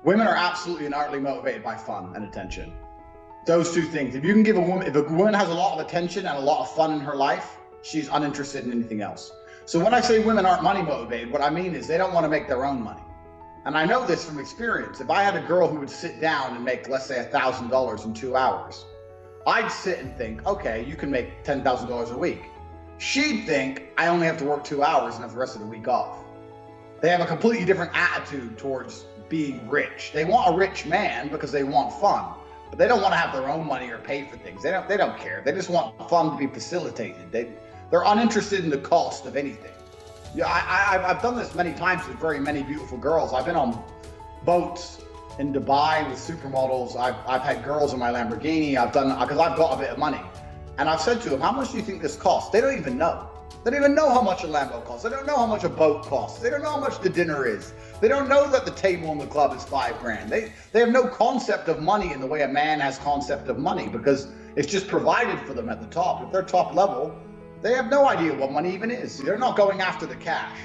Women are absolutely and utterly motivated by fun and attention. Those two things. If you can give a woman, if a woman has a lot of attention and a lot of fun in her life, she's uninterested in anything else. So when I say women aren't money motivated, what I mean is they don't want to make their own money. And I know this from experience. If I had a girl who would sit down and make, let's say, $1,000 in 2 hours, I'd sit and think, okay, you can make $10,000 a week. She'd think I only have to work 2 hours and have the rest of the week off. They have a completely different attitude towards being rich. They want a rich man because they want fun, but they don't want to have their own money or pay for things. They don't care. They just want fun to be facilitated. They're uninterested in the cost of anything. Yeah, I've done this many times with very many beautiful girls. I've been on boats in Dubai with supermodels. I've had girls in my Lamborghini. I've done, because I've got a bit of money. And I've said to them, how much do you think this costs? They don't even know. They don't even know how much a Lambo costs. They don't know how much a boat costs. They don't know how much the dinner is. They don't know that the table in the club is $5,000. They have no concept of money in the way a man has concept of money, because it's just provided for them at the top. If they're top level, they have no idea what money even is. They're not going after the cash.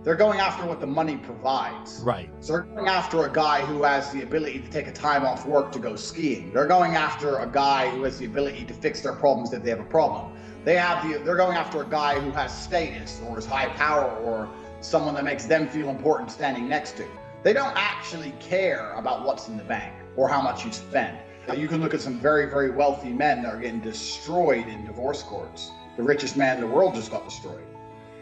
They're going after what the money provides. Right. So they're going after a guy who has the ability to take a time off work to go skiing. They're going after a guy who has the ability to fix their problems if they have a problem. They're going after a guy who has status or is high power or someone that makes them feel important standing next to. They don't actually care about what's in the bank or how much you spend. You can look at some very, very wealthy men that are getting destroyed in divorce courts. The richest man in the world just got destroyed.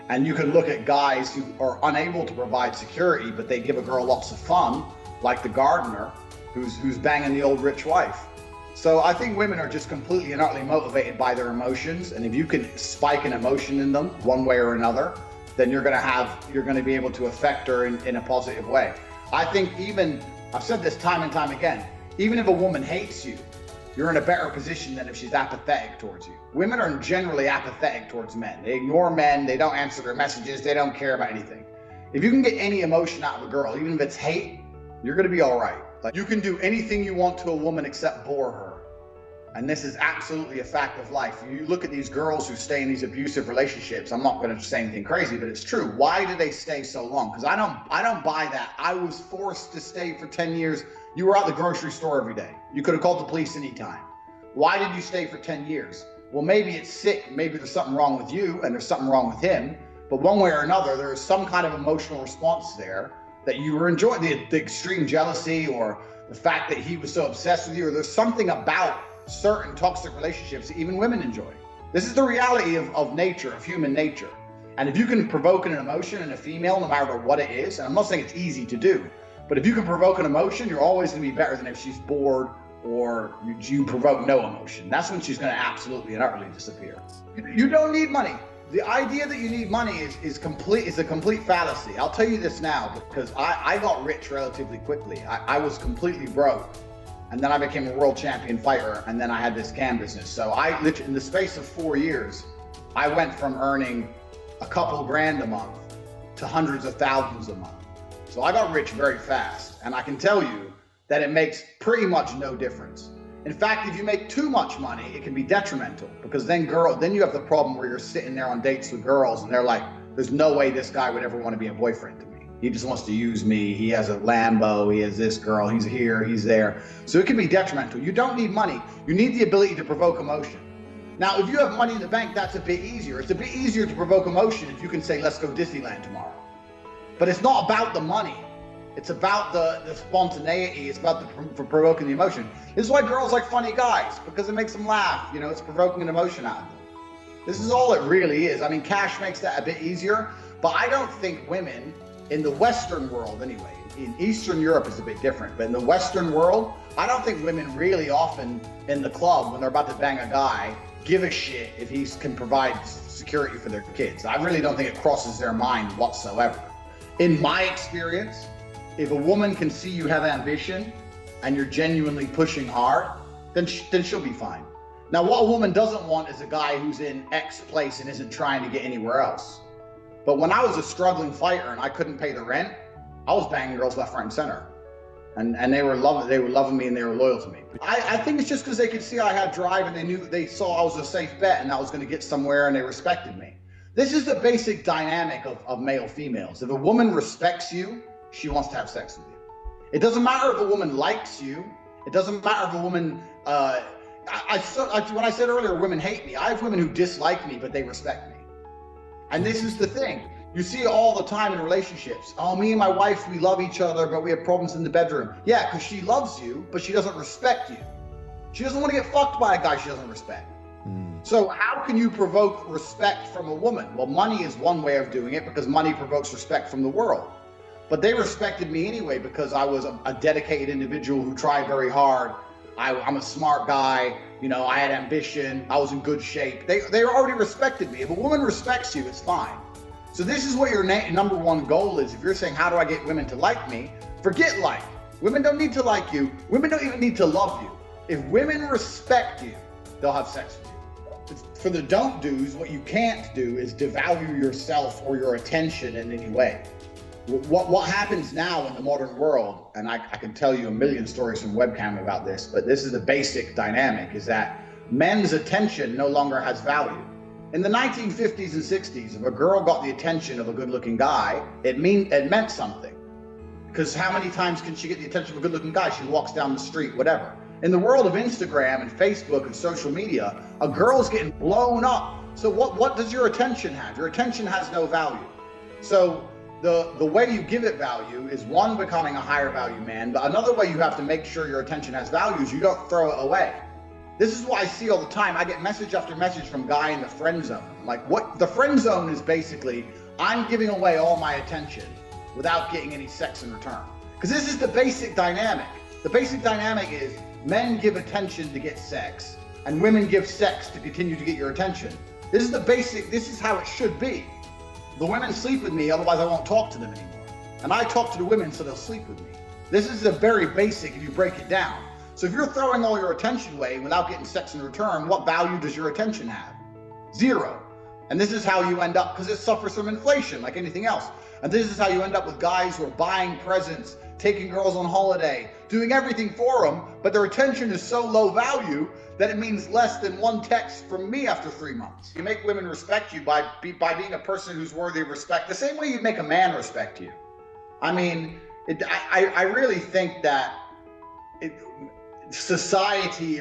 And you can look at guys who are unable to provide security, but they give a girl lots of fun, like the gardener who's banging the old rich wife. So I think women are just completely and utterly motivated by their emotions. And if you can spike an emotion in them one way or another, then you're going to be able to affect her in a positive way. I think I've said this time and time again, even if a woman hates you, you're in a better position than if she's apathetic towards you. Women are generally apathetic towards men. They ignore men. They don't answer their messages. They don't care about anything. If you can get any emotion out of a girl, even if it's hate, you're going to be all right. Like, you can do anything you want to a woman except bore her. And this is absolutely a fact of life. You look at these girls who stay in these abusive relationships. I'm not going to say anything crazy, but it's true. Why do they stay so long? Because I don't buy that. I was forced to stay for 10 years. You were at the grocery store every day. You could have called the police anytime. Why did you stay for 10 years? Well, maybe it's sick. Maybe there's something wrong with you and there's something wrong with him. But one way or another, there is some kind of emotional response there that you were enjoying, the extreme jealousy or the fact that he was so obsessed with you, or there's something about certain toxic relationships that even women enjoy. This is the reality of nature, of human nature. And if you can provoke an emotion in a female, no matter what it is, and I'm not saying it's easy to do, but if you can provoke an emotion, you're always going to be better than if she's bored or you provoke no emotion. That's when she's going to absolutely and utterly disappear. You don't need money. The idea that you need money is a complete fallacy. I'll tell you this now, because I got rich relatively quickly. I was completely broke. And then I became a world champion fighter, and then I had this cam business. So I literally, in the space of 4 years, I went from earning a couple grand a month to hundreds of thousands a month. So I got rich very fast, and I can tell you that it makes pretty much no difference. In fact, if you make too much money, it can be detrimental, because then you have the problem where you're sitting there on dates with girls, and they're like, there's no way this guy would ever want to be a boyfriend to me. He just wants to use me. He has a Lambo. He has this girl. He's here. He's there. So it can be detrimental. You don't need money. You need the ability to provoke emotion. Now, if you have money in the bank, that's a bit easier. It's a bit easier to provoke emotion if you can say, let's go Disneyland tomorrow. But it's not about the money. It's about the spontaneity. It's about for provoking the emotion. This is why girls like funny guys, because it makes them laugh. You know, it's provoking an emotion out of them. This is all it really is. I mean, cash makes that a bit easier, but I don't think women, in the Western world anyway, in Eastern Europe it's a bit different, but in the Western world, I don't think women really often in the club, when they're about to bang a guy, give a shit if he can provide security for their kids. I really don't think it crosses their mind whatsoever. In my experience, if a woman can see you have ambition and you're genuinely pushing hard, then she'll be fine. Now, what a woman doesn't want is a guy who's in X place and isn't trying to get anywhere else. But when I was a struggling fighter and I couldn't pay the rent, I was banging girls left, right, and center. And they were loving me and they were loyal to me. I think it's just because they could see I had drive and they saw I was a safe bet and I was going to get somewhere and they respected me. This is the basic dynamic of male females. If a woman respects you, she wants to have sex with you. It doesn't matter if a woman likes you. It doesn't matter if a woman, when I said earlier, women hate me. I have women who dislike me, but they respect me. And this is the thing. You see it all the time in relationships. Oh, me and my wife, we love each other, but we have problems in the bedroom. Yeah, because she loves you, but she doesn't respect you. She doesn't want to get fucked by a guy she doesn't respect. So how can you provoke respect from a woman? Well, money is one way of doing it, because money provokes respect from the world. But they respected me anyway because I was a dedicated individual who tried very hard. I'm a smart guy. You know, I had ambition. I was in good shape. They already respected me. If a woman respects you, it's fine. So this is what your number one goal is. If you're saying, how do I get women to like me? Forget like. Women don't need to like you. Women don't even need to love you. If women respect you, they'll have sex with you. For the don't do's, what you can't do is devalue yourself or your attention in any way. What happens now in the modern world, and I can tell you a million stories from webcam about this, but this is the basic dynamic, is that men's attention no longer has value. In the 1950s and 60s, if a girl got the attention of a good-looking guy, it meant something. Because how many times can she get the attention of a good-looking guy? She walks down the street, whatever. In the world of Instagram and Facebook and social media, a girl's getting blown up. So what does your attention have? Your attention has no value. So the way you give it value is, one, becoming a higher value man, but another way you have to make sure your attention has value is you don't throw it away. This is what I see all the time. I get message after message from guy in the friend zone. Like, what the friend zone is basically, I'm giving away all my attention without getting any sex in return. Because this is the basic dynamic. The basic dynamic is men give attention to get sex, and women give sex to continue to get your attention. This is the basic, this is how it should be. The women sleep with me, otherwise I won't talk to them anymore. And I talk to the women so they'll sleep with me. This is the very basic if you break it down. So if you're throwing all your attention away without getting sex in return, what value does your attention have? Zero. And this is how you end up, because it suffers from inflation like anything else. And this is how you end up with guys who are buying presents, taking girls on holiday, doing everything for them, but their attention is so low value that it means less than one text from me after 3 months. You make women respect you by being a person who's worthy of respect, the same way you'd make a man respect you. I mean, I really think that if society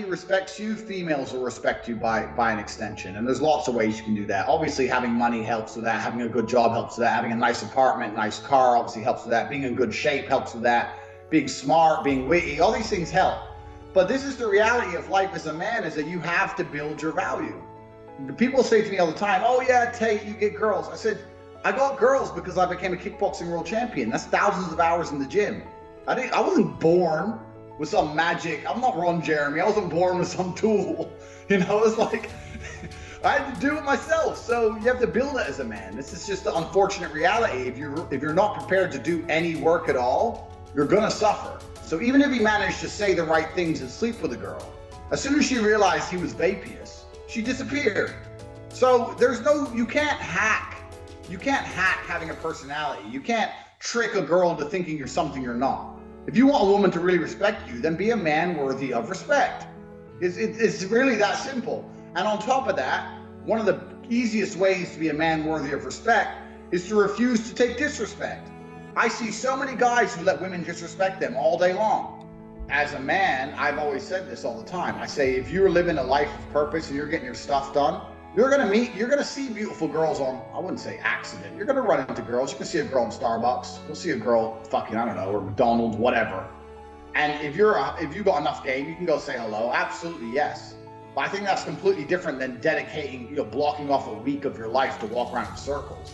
respects you, females will respect you by an extension. And there's lots of ways you can do that. Obviously, having money helps with that. Having a good job helps with that. Having a nice apartment, nice car obviously helps with that. Being in good shape helps with that. Being smart, being witty, all these things help. But this is the reality of life as a man, is that you have to build your value. People say to me all the time, oh yeah, Tate, you get girls. I said, I got girls because I became a kickboxing world champion. That's thousands of hours in the gym. I wasn't born with some magic. I'm not Ron Jeremy. I wasn't born with some tool. You know, it's like, I had to do it myself. So you have to build it as a man. This is just the unfortunate reality. If you're not prepared to do any work at all, you're gonna suffer. So even if he managed to say the right things and sleep with a girl, as soon as she realized he was vapious, she disappeared. So you can't hack having a personality. You can't trick a girl into thinking you're something you're not. If you want a woman to really respect you, then be a man worthy of respect. It's really that simple. And on top of that, one of the easiest ways to be a man worthy of respect is to refuse to take disrespect. I see so many guys who let women disrespect them all day long. As a man, I've always said this all the time. I say, if you're living a life of purpose and you're getting your stuff done, you're gonna see beautiful girls on, I wouldn't say accident. You're gonna run into girls. You can see a girl in Starbucks. You'll see a girl fucking, I don't know, or McDonald's, whatever. And if you got enough game, you can go say hello. Absolutely, yes. But I think that's completely different than dedicating, blocking off a week of your life to walk around in circles.